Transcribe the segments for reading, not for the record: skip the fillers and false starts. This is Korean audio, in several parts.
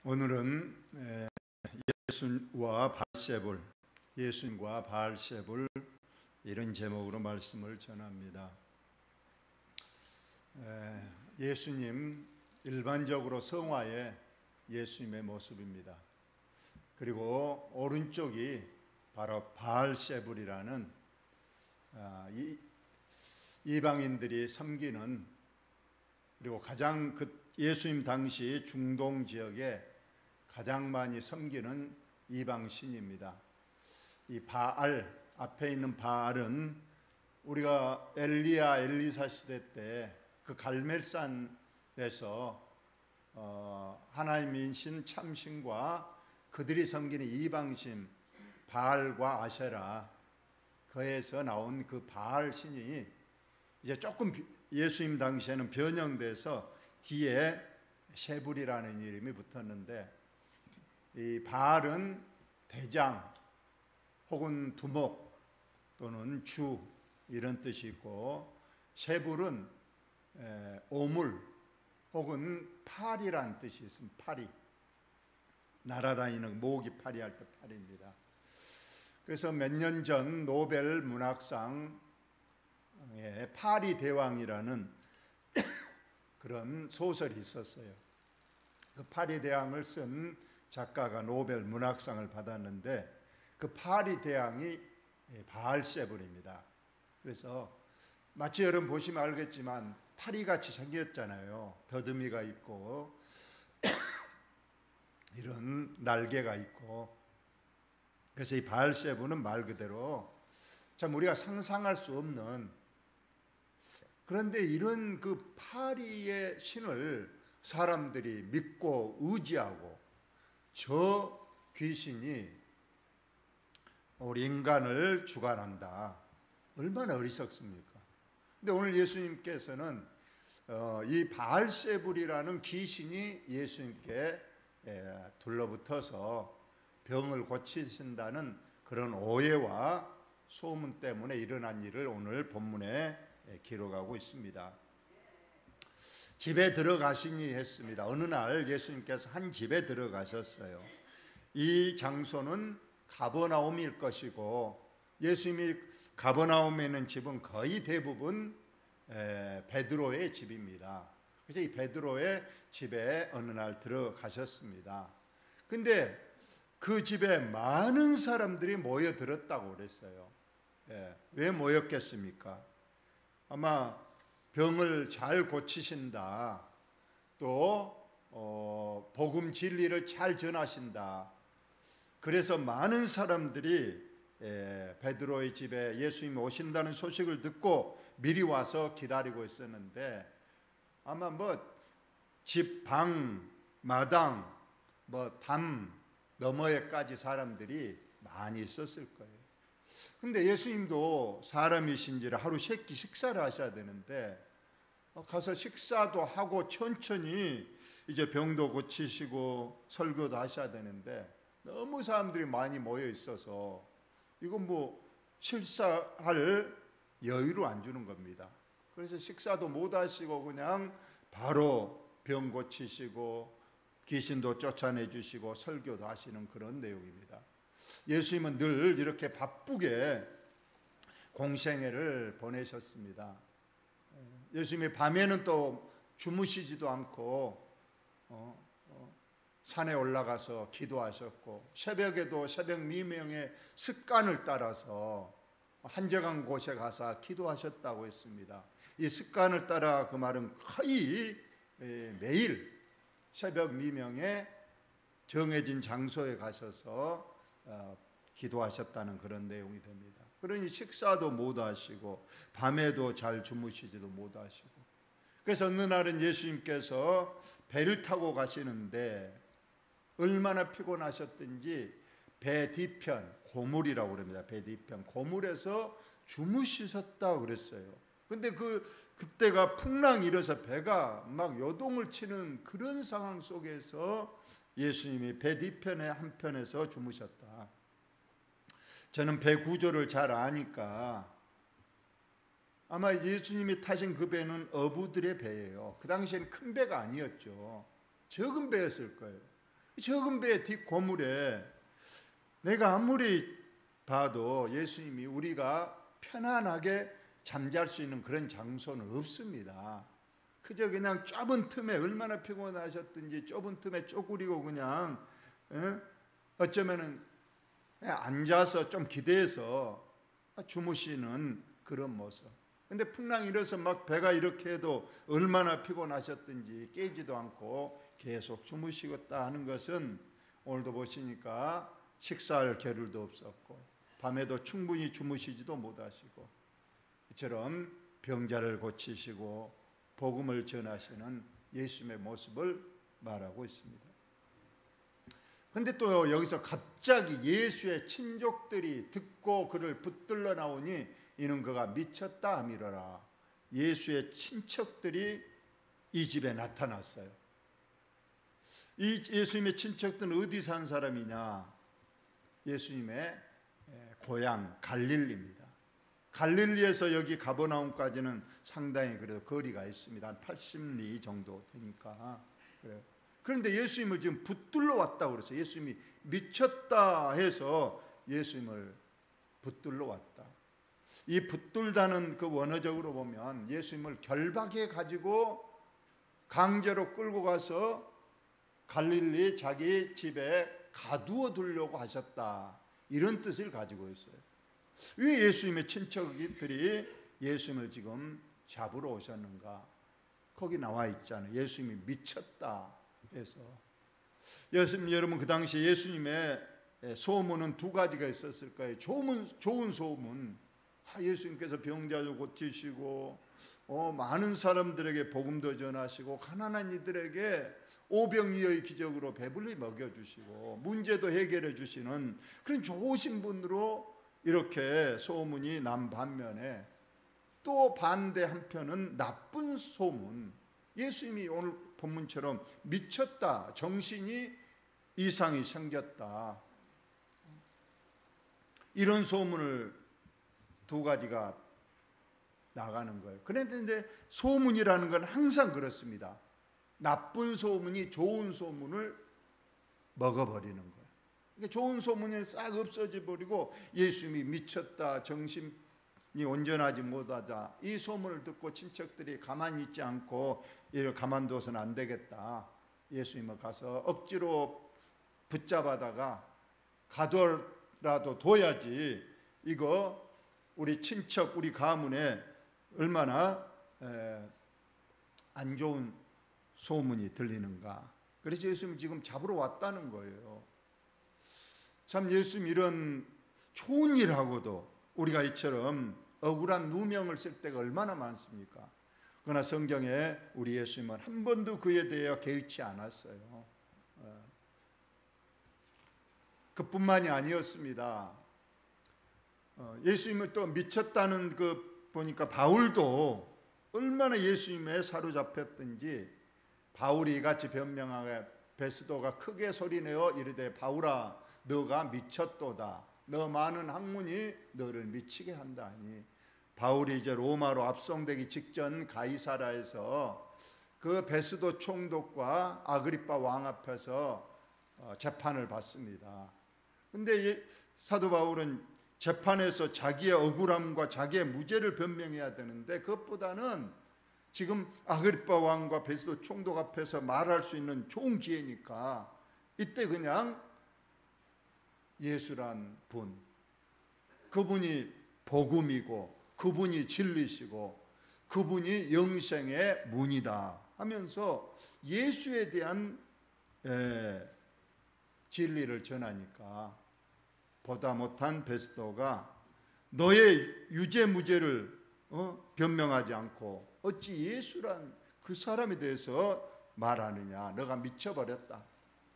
오늘은 예수와 바알세불, 예수님과 바알세불 이런 제목으로 말씀을 전합니다. 예수님, 일반적으로 성화의 예수님의 모습입니다. 그리고 오른쪽이 바로 바알세불이라는 이방인들이 섬기는, 그리고 가장 예수님 당시 중동 지역에 가장 많이 섬기는 이방신입니다. 이 바알, 앞에 있는 바알은 우리가 엘리사 시대 때 그 갈멜산에서 하나님인 신 참신과 그들이 섬기는 이방신 바알과 아세라, 그에서 나온 그 바알 신이 이제 조금 예수님 당시에는 변형돼서 뒤에 세불이라는 이름이 붙었는데, 이 바알은 대장 혹은 두목 또는 주 이런 뜻이 있고, 세불은 오물 혹은 팔이라는 뜻이 있습니다. 팔이, 날아다니는 모기 팔이 할 때 팔입니다. 그래서 몇 년 전 노벨 문학상에 파리 대왕이라는 그런 소설이 있었어요. 그 파리 대왕을 쓴 작가가 노벨 문학상을 받았는데, 그 파리 대왕이 바알세불입니다. 그래서 마치 여러분 보시면 알겠지만 파리같이 생겼잖아요. 더듬이가 있고 이런 날개가 있고. 그래서 이 바알세불은 말 그대로 참 우리가 상상할 수 없는, 그런데 이런 그 파리의 신을 사람들이 믿고 의지하고, 저 귀신이 우리 인간을 주관한다. 얼마나 어리석습니까? 근데 오늘 예수님께서는 이 바알세불이라는 귀신이 예수님께 둘러붙어서 병을 고치신다는 그런 오해와 소문 때문에 일어난 일을 오늘 본문에 기록하고 있습니다. 집에 들어가시니 했습니다. 어느 날 예수님께서 한 집에 들어가셨어요. 이 장소는 가버나움일 것이고, 예수님이 가버나움에 있는 집은 거의 대부분 베드로의 집입니다. 그래서 이 베드로의 집에 어느 날 들어가셨습니다. 근데 그 집에 많은 사람들이 모여들었다고 그랬어요. 왜 모였겠습니까? 아마 병을 잘 고치신다, 또 복음 진리를 잘 전하신다. 그래서 많은 사람들이 베드로의 집에 예수님이 오신다는 소식을 듣고 미리 와서 기다리고 있었는데, 아마 집 방, 마당, 담 너머에까지 사람들이 많이 있었을 거예요. 근데 예수님도 사람이신지라 하루 세 끼 식사를 하셔야 되는데, 가서 식사도 하고 천천히 이제 병도 고치시고 설교도 하셔야 되는데, 너무 사람들이 많이 모여 있어서 이건 식사할 여유를 안 주는 겁니다. 그래서 식사도 못 하시고 그냥 바로 병 고치시고 귀신도 쫓아내 주시고 설교도 하시는 그런 내용입니다. 예수님은 늘 이렇게 바쁘게 공생애를 보내셨습니다. 예수님이 밤에는 또 주무시지도 않고 산에 올라가서 기도하셨고, 새벽에도 새벽 미명의 습관을 따라서 한적한 곳에 가서 기도하셨다고 했습니다. 이 습관을 따라, 그 말은 거의 매일 새벽 미명에 정해진 장소에 가셔서 기도하셨다는 그런 내용이 됩니다. 그러니 식사도 못 하시고 밤에도 잘 주무시지도 못하시고, 그래서 어느 날은 예수님께서 배를 타고 가시는데 얼마나 피곤하셨든지 배 뒤편, 고물이라고 그럽니다. 배 뒤편 고물에서 주무시셨다고 그랬어요. 근데 그때가 풍랑이 일어서 배가 막 요동을 치는 그런 상황 속에서 예수님이 배 뒤편의 한편에서 주무셨다. 저는 배 구조를 잘 아니까 아마 예수님이 타신 그 배는 어부들의 배예요. 그 당시에는 큰 배가 아니었죠. 적은 배였을 거예요. 적은 배 뒷고물에 내가 아무리 봐도 예수님이 우리가 편안하게 잠잘 수 있는 그런 장소는 없습니다. 그저 그냥 좁은 틈에 얼마나 피곤하셨든지 좁은 틈에 쪼그리고 그냥 어쩌면은 그냥 앉아서 좀 기대서 주무시는 그런 모습. 근데 풍랑이 일어서 막 배가 이렇게 해도 얼마나 피곤하셨든지 깨지도 않고 계속 주무시겠다 하는 것은 오늘도 보시니까 식사할 겨를도 없었고 밤에도 충분히 주무시지도 못하시고 이처럼 병자를 고치시고 복음을 전하시는 예수님의 모습을 말하고 있습니다. 근데 또 여기서 갑자기 예수의 친족들이 듣고 그를 붙들러 나오니 이는 그가 미쳤다 하미러라. 예수의 친척들이 이 집에 나타났어요. 이 예수님의 친척들은 어디 산 사람이냐? 예수님의 고향 갈릴리입니다. 갈릴리에서 여기 가버나움까지는 상당히 그래도 거리가 있습니다. 한 80리 정도 되니까. 그래요. 그런데 예수님을 지금 붙들러 왔다고 그랬어요. 예수님이 미쳤다 해서 예수님을 붙들러 왔다. 이 붙들다는 그 원어적으로 보면 예수님을 결박해 가지고 강제로 끌고 가서 갈릴리 자기 집에 가두어 두려고 하셨다. 이런 뜻을 가지고 있어요. 왜 예수님의 친척들이 예수님을 지금 잡으러 오셨는가? 거기 나와 있잖아요. 예수님이 미쳤다 해서. 여러분 그 당시 예수님의 소문은 두 가지가 있었을 거예요. 좋은 소문. 예수님께서 병자를 고치시고 많은 사람들에게 복음도 전하시고 가난한 이들에게 오병이어의 기적으로 배불리 먹여주시고 문제도 해결해 주시는 그런 좋으신 분으로 이렇게 소문이 난 반면에 또 반대 한편은 나쁜 소문. 예수님이 오늘 본문처럼 미쳤다, 정신이 이상이 생겼다, 이런 소문을 두 가지가 나가는 거예요. 그런데 소문이라는 건 항상 그렇습니다. 나쁜 소문이 좋은 소문을 먹어버리는 거예요. 그러니까 좋은 소문이 싹 없어져 버리고 예수님이 미쳤다, 정신이 온전하지 못하다, 이 소문을 듣고 친척들이 가만히 있지 않고 이를 가만둬서는 안 되겠다. 예수님을 가서 억지로 붙잡아다가 가둬라도 둬야지 이거 우리 친척, 우리 가문에 얼마나 안 좋은 소문이 들리는가. 그래서 예수님 지금 잡으러 왔다는 거예요. 참 예수님 이런 좋은 일하고도 우리가 이처럼 억울한 누명을 쓸 때가 얼마나 많습니까? 그러나 성경에 우리 예수님은 한 번도 그에 대해 개의치 않았어요. 그뿐만이 아니었습니다. 예수님은 또 미쳤다는 그 보니까 바울도 얼마나 예수님에 사로잡혔든지 바울이 같이 변명하게 베스도가 크게 소리내어 이르되 바울아 너가 미쳤도다. 너 많은 학문이 너를 미치게 한다니. 바울이 이제 로마로 압송되기 직전 가이사라에서 그 베스도 총독과 아그리빠 왕 앞에서 재판을 받습니다. 근데 사도 바울은 재판에서 자기의 억울함과 자기의 무죄를 변명해야 되는데 그것보다는 지금 아그리빠 왕과 베스도 총독 앞에서 말할 수 있는 좋은 기회니까 이때 그냥 예수란 분, 그분이 복음이고 그분이 진리시고 그분이 영생의 문이다 하면서 예수에 대한 진리를 전하니까 보다 못한 베스도가 너의 유죄 무죄를 변명하지 않고 어찌 예수란 그 사람에 대해서 말하느냐. 너가 미쳐버렸다.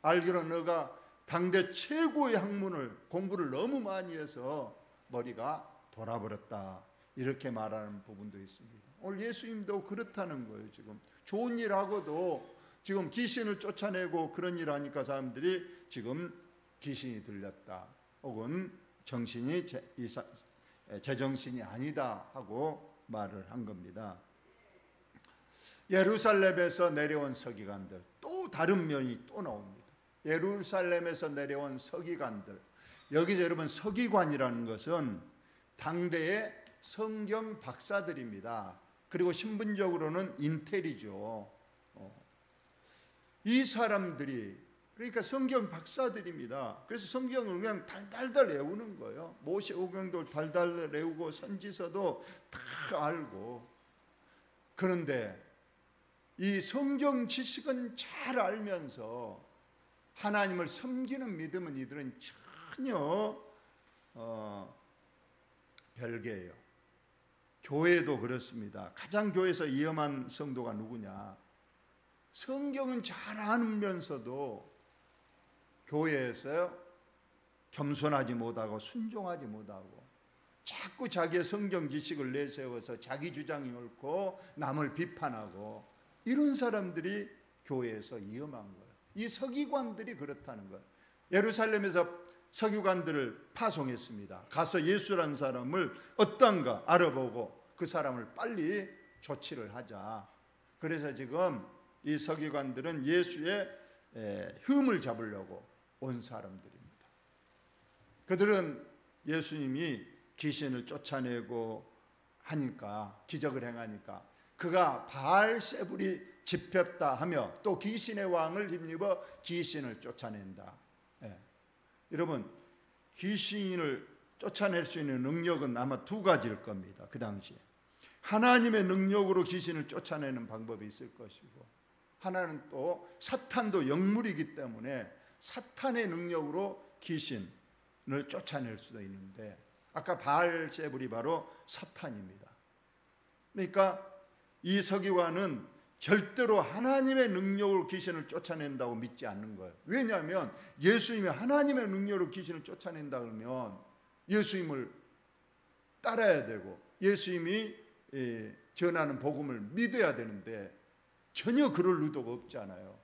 알기로 너가 당대 최고의 학문을 공부를 너무 많이 해서 머리가 돌아버렸다. 이렇게 말하는 부분도 있습니다. 오늘 예수님도 그렇다는 거예요. 지금 좋은 일하고도 지금 귀신을 쫓아내고 그런 일 하니까 사람들이 지금 귀신이 들렸다 혹은 정신이 제정신이 아니다 하고 말을 한 겁니다. 예루살렘에서 내려온 서기관들 또 다른 면이 또 나옵니다. 예루살렘에서 내려온 서기관들. 여기서 여러분 서기관이라는 것은 당대의 성경 박사들입니다. 그리고 신분적으로는 인텔이죠. 이 사람들이 그러니까 성경 박사들입니다. 그래서 성경을 그냥 달달달 외우는 거예요. 모세오경도 달달 외우고 선지서도 다 알고. 그런데 이 성경 지식은 잘 알면서 하나님을 섬기는 믿음은 이들은 전혀 별개예요. 교회도 그렇습니다. 가장 교회에서 위험한 성도가 누구냐? 성경은 잘 알면서도 교회에서 겸손하지 못하고 순종하지 못하고 자꾸 자기의 성경 지식을 내세워서 자기 주장이 옳고 남을 비판하고 이런 사람들이 교회에서 위험한 거예요. 이 서기관들이 그렇다는 거예요. 예루살렘에서 서기관들을 파송했습니다. 가서 예수라는 사람을 어떤가 알아보고 그 사람을 빨리 조치를 하자. 그래서 지금 이 서기관들은 예수의 흠을 잡으려고 온 사람들입니다. 그들은 예수님이 귀신을 쫓아내고 하니까, 기적을 행하니까 그가 바알세불이 집혔다 하며 또 귀신의 왕을 힘입어 귀신을 쫓아낸다. 여러분, 귀신을 쫓아낼 수 있는 능력은 아마 두 가지일 겁니다. 그 당시에 하나님의 능력으로 귀신을 쫓아내는 방법이 있을 것이고, 하나는 또 사탄도 영물이기 때문에 사탄의 능력으로 귀신을 쫓아낼 수도 있는데, 아까 바알세불이 바로 사탄입니다. 그러니까 이 서기관은 절대로 하나님의 능력으로 귀신을 쫓아낸다고 믿지 않는 거예요. 왜냐하면 예수님이 하나님의 능력으로 귀신을 쫓아낸다 그러면 예수님을 따라야 되고 예수님이 전하는 복음을 믿어야 되는데 전혀 그럴 의도가 없잖아요.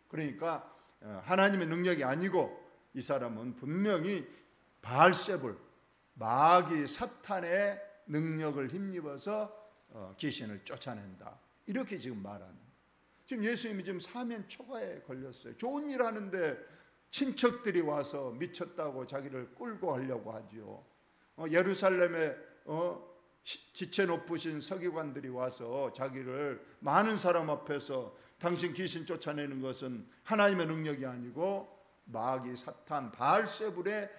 그러니까 하나님의 능력이 아니고 이 사람은 분명히 바알세불, 마귀 사탄의 능력을 힘입어서 귀신을 쫓아낸다. 이렇게 지금 말하는. 지금 예수님이 지금 사면 초과에 걸렸어요. 좋은 일 하는데 친척들이 와서 미쳤다고 자기를 끌고 가려고 하죠. 예루살렘에 지체 높으신 서기관들이 와서 자기를 많은 사람 앞에서 당신 귀신 쫓아내는 것은 하나님의 능력이 아니고 마귀 사탄 바알세불의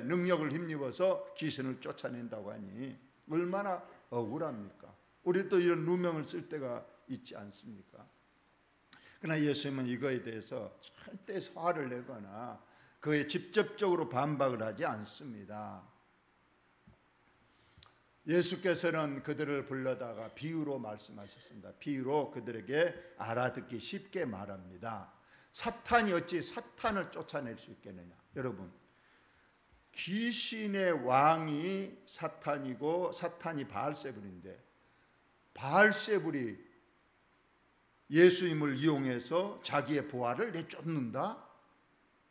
능력을 힘입어서 귀신을 쫓아낸다고 하니 얼마나 억울합니까? 우리 또 이런 누명을 쓸 때가 있지 않습니까? 그러나 예수님은 이거에 대해서 절대 화를 내거나 그에 직접적으로 반박을 하지 않습니다. 예수께서는 그들을 불러다가 비유로 말씀하셨습니다. 비유로 그들에게 알아듣기 쉽게 말합니다. 사탄이 어찌 사탄을 쫓아낼 수 있겠느냐? 여러분, 귀신의 왕이 사탄이고 사탄이 바알세불인데 바알세불이 예수님을 이용해서 자기의 부하를 내쫓는다?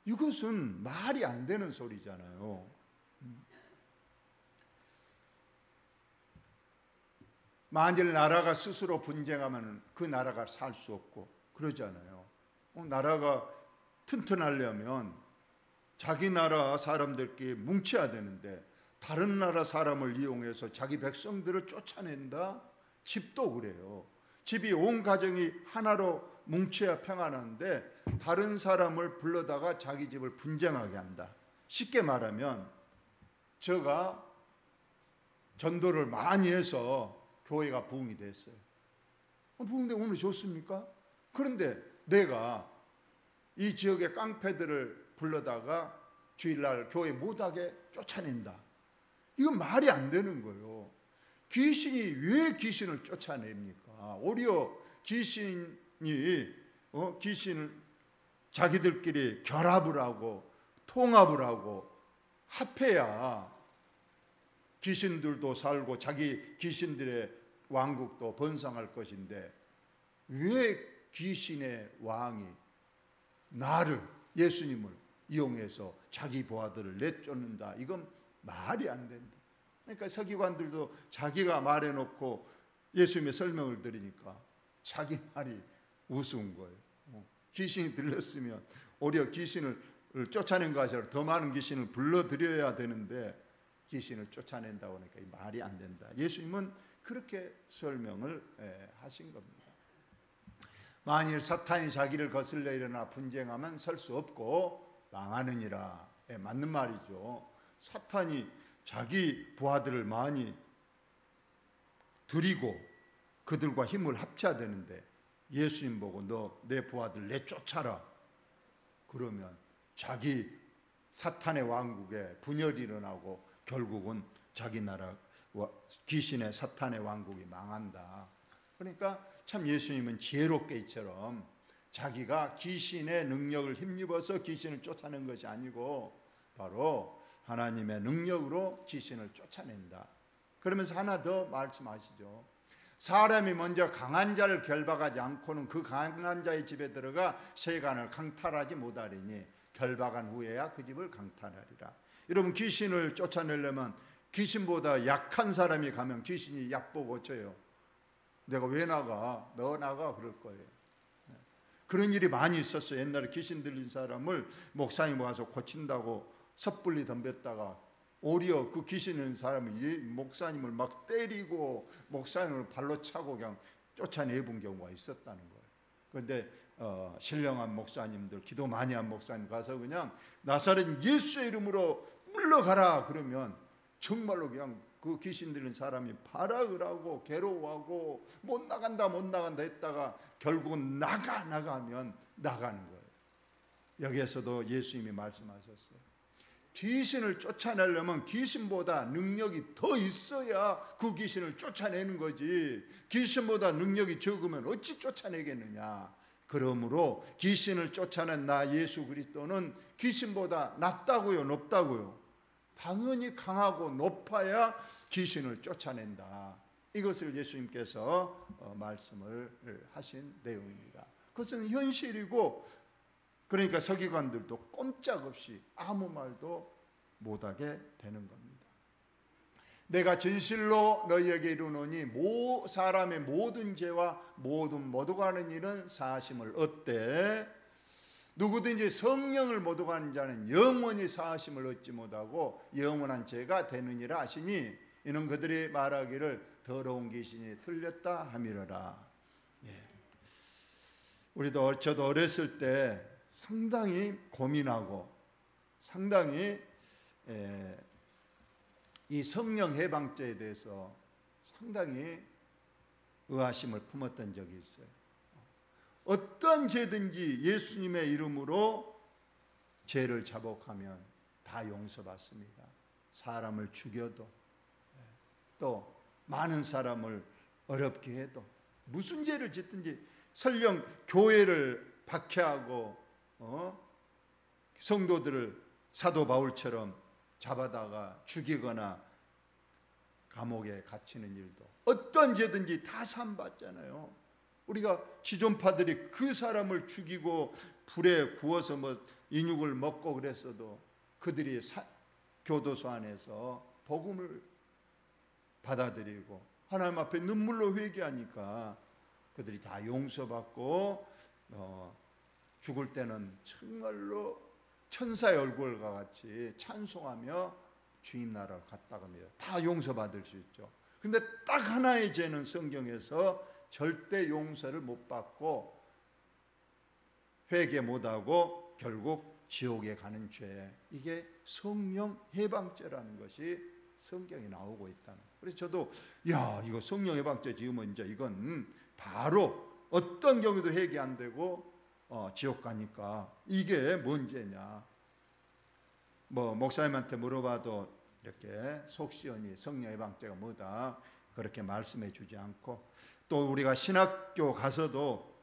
이것은 말이 안 되는 소리잖아요. 만일 나라가 스스로 분쟁하면 그 나라가 살 수 없고 그러잖아요. 나라가 튼튼하려면 자기 나라 사람들끼리 뭉쳐야 되는데 다른 나라 사람을 이용해서 자기 백성들을 쫓아낸다? 집도 그래요. 집이 온 가정이 하나로 뭉쳐야 평안한데 다른 사람을 불러다가 자기 집을 분쟁하게 한다. 쉽게 말하면 제가 전도를 많이 해서 교회가 부흥이 됐어요. 부흥대 오늘 좋습니까? 그런데 내가 이 지역의 깡패들을 불러다가 주일날 교회 못하게 쫓아낸다. 이건 말이 안 되는 거예요. 귀신이 왜 귀신을 쫓아냅니까? 오히려 귀신을 자기들끼리 결합을 하고 통합을 하고 합해야 귀신들도 살고 자기 귀신들의 왕국도 번성할 것인데 왜 귀신의 왕이 나를, 예수님을 이용해서 자기 부하들을 내쫓는다? 이건 말이 안 된다. 그러니까 서기관들도 자기가 말해놓고 예수님의 설명을 들으니까 자기 말이 우스운 거예요. 귀신이 들렸으면 오히려 귀신을 쫓아낸 것이 더 많은 귀신을 불러들여야 되는데 귀신을 쫓아낸다고 하니까 말이 안 된다. 예수님은 그렇게 설명을 하신 겁니다. 만일 사탄이 자기를 거슬려 일어나 분쟁하면 설 수 없고 망하느니라. 맞는 말이죠. 사탄이 자기 부하들을 많이 들이고 그들과 힘을 합쳐야 되는데 예수님 보고 너 내 부하들 내쫓아라. 그러면 자기 사탄의 왕국에 분열이 일어나고 결국은 자기 나라 귀신의 사탄의 왕국이 망한다. 그러니까 참 예수님은 지혜롭게 이처럼 자기가 귀신의 능력을 힘입어서 귀신을 쫓아낸 것이 아니고 바로 하나님의 능력으로 귀신을 쫓아낸다. 그러면서 하나 더 말씀하시죠. 사람이 먼저 강한 자를 결박하지 않고는 그 강한 자의 집에 들어가 세간을 강탈하지 못하리니 결박한 후에야 그 집을 강탈하리라. 여러분, 귀신을 쫓아내려면 귀신보다 약한 사람이 가면 귀신이 얕보고 어쩌요? 내가 왜 나가? 너 나가 그럴 거예요. 그런 일이 많이 있었어요. 옛날에 귀신 들린 사람을 목사님 와서 고친다고 섣불리 덤볐다가 오히려 그 귀신 있는 사람이 목사님을 막 때리고 목사님을 발로 차고 그냥 쫓아내본 경우가 있었다는 거예요. 그런데 신령한 목사님들, 기도 많이 한 목사님 가서 그냥 나사렛 예수의 이름으로 물러가라 그러면 정말로 그냥 그 귀신 들린 사람이 발악을 하고 괴로워하고 못 나간다 했다가 결국은 나가면 나가는 거예요. 여기에서도 예수님이 말씀하셨어요. 귀신을 쫓아내려면 귀신보다 능력이 더 있어야 그 귀신을 쫓아내는 거지. 귀신보다 능력이 적으면 어찌 쫓아내겠느냐. 그러므로 귀신을 쫓아낸 나 예수 그리스도는 귀신보다 낫다고요, 높다고요? 당연히 강하고 높아야 귀신을 쫓아낸다. 이것을 예수님께서 말씀을 하신 내용입니다. 그것은 현실이고, 그러니까 서기관들도 꼼짝없이 아무 말도 못하게 되는 겁니다. 내가 진실로 너희에게 이르노니 사람의 모든 죄와 모든 모독하는 일은 사하심을 얻되 누구든지 성령을 모독하는 자는 영원히 사하심을 얻지 못하고 영원한 죄가 되느니라 하시니 이는 그들이 말하기를 더러운 귀신이 들렸다 함이로라. 저도 어렸을 때 상당히 고민하고 상당히 이 성령 해방죄에 대해서 상당히 의아심을 품었던 적이 있어요. 어떤 죄든지 예수님의 이름으로 죄를 자복하면 다 용서받습니다. 사람을 죽여도 또 많은 사람을 어렵게 해도 무슨 죄를 짓든지 설령 교회를 박해하고 성도들을 사도 바울처럼 잡아다가 죽이거나 감옥에 갇히는 일도 어떤 죄든지 다 사함받잖아요. 우리가 지존파들이 그 사람을 죽이고 불에 구워서 인육을 먹고 그랬어도 그들이 교도소 안에서 복음을 받아들이고 하나님 앞에 눈물로 회개하니까 그들이 다 용서받고 죽을 때는 정말로 천사의 얼굴과 같이 찬송하며 주님 나라로 갔다 갑니다. 다 용서받을 수 있죠. 근데 딱 하나의 죄는 성경에서 절대 용서를 못 받고 회개 못하고 결국 지옥에 가는 죄, 이게 성령 해방죄라는 것이 성경에 나오고 있다는. 그래서 저도 이거 성령 해방죄 지으면 이제 이건 바로 어떤 경우도 회개 안 되고 지옥 가니까 이게 뭔 죄냐. 목사님한테 물어봐도 이렇게 속 시원히 성령 해방죄가 뭐다 그렇게 말씀해 주지 않고, 또 우리가 신학교 가서도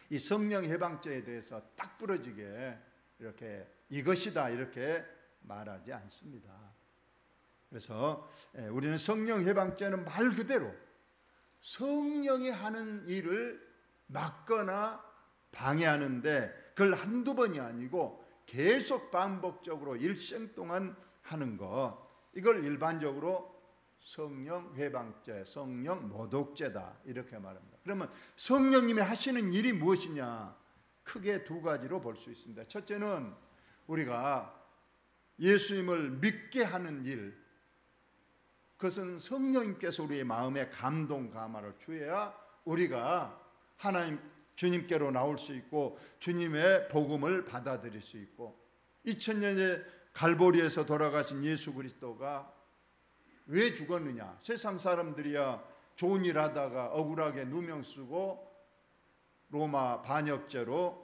이 성령 해방죄에 대해서 딱 부러지게 이렇게 이것이다 이렇게 말하지 않습니다. 그래서 우리는 성령 해방죄는 말 그대로 성령이 하는 일을 막거나 방해하는데 그걸 한두 번이 아니고 계속 반복적으로 일생 동안 하는 것, 이걸 일반적으로 성령 회방죄, 성령 모독죄다 이렇게 말합니다. 그러면 성령님이 하시는 일이 무엇이냐? 크게 두 가지로 볼 수 있습니다. 첫째는 우리가 예수님을 믿게 하는 일, 그것은 성령님께서 우리의 마음에 감동 감화를 주어야 우리가 하나님 주님께로 나올 수 있고 주님의 복음을 받아들일 수 있고, 2000년의 갈보리에서 돌아가신 예수 그리스도가 왜 죽었느냐? 세상 사람들이야 좋은 일 하다가 억울하게 누명 쓰고 로마 반역죄로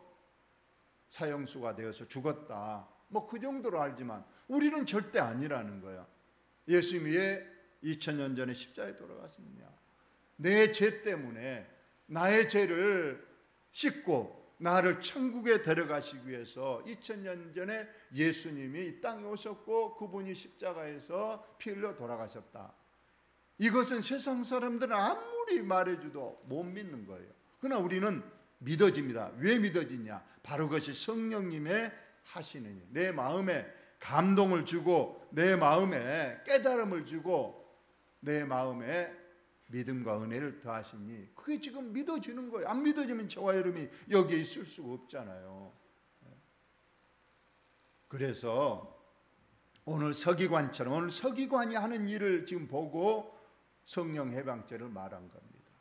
사형수가 되어서 죽었다, 뭐 그 정도로 알지만 우리는 절대 아니라는 거야. 예수님이 왜 2000년 전에 십자가에 돌아가셨느냐? 내 죄 때문에 나의 죄를 씻고 나를 천국에 데려가시기 위해서 2000년 전에 예수님이 이 땅에 오셨고 그분이 십자가에서 피 흘려 돌아가셨다. 이것은 세상 사람들은 아무리 말해줘도 못 믿는 거예요. 그러나 우리는 믿어집니다. 왜 믿어지냐? 바로 그것이 성령님의 하시는 일, 내 마음에 감동을 주고 내 마음에 깨달음을 주고 내 마음에 믿음과 은혜를 더하시니 그게 지금 믿어지는 거예요. 안 믿어지면 저와 여러분이 여기에 있을 수가 없잖아요. 그래서 오늘 서기관처럼, 오늘 서기관이 하는 일을 지금 보고 성령 해방죄를 말한 겁니다.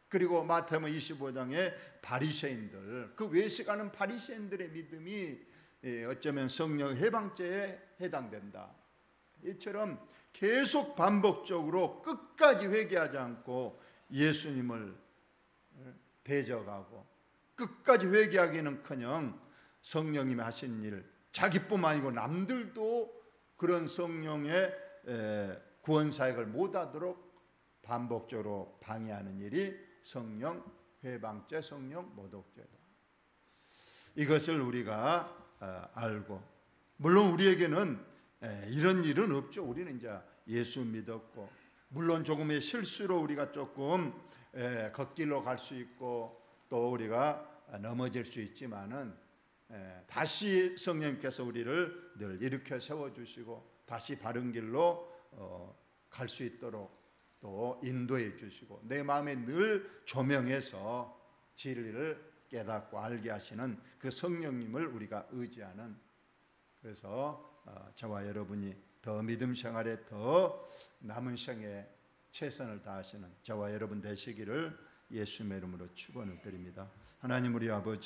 그리고 마태복음 25장에 바리새인들, 그 외식하는 바리새인들의 믿음이 어쩌면 성령 해방죄에 해당된다. 이처럼 계속 반복적으로 끝까지 회개하지 않고 예수님을 대적하고 끝까지 회개하기는커녕 성령님이 하신 일, 자기뿐만 아니고 남들도 그런 성령의 구원 사역을 못하도록 반복적으로 방해하는 일이 성령 회방죄, 성령 모독죄다. 이것을 우리가 알고, 물론 우리에게는 이런 일은 없죠. 우리는 이제 예수 믿었고, 물론 조금의 실수로 우리가 조금 걷길로 갈 수 있고 또 우리가 넘어질 수 있지만은 다시 성령님께서 우리를 늘 일으켜 세워주시고 다시 바른 길로 갈 수 있도록 또 인도해 주시고 내 마음에 늘 조명해서 진리를 깨닫고 알게 하시는 그 성령님을 우리가 의지하는, 그래서 저와 여러분이 더 믿음 생활에 더 남은 생에 최선을 다하시는 저와 여러분 되시기를 예수님의 이름으로 축원을 드립니다. 하나님 우리 아버지,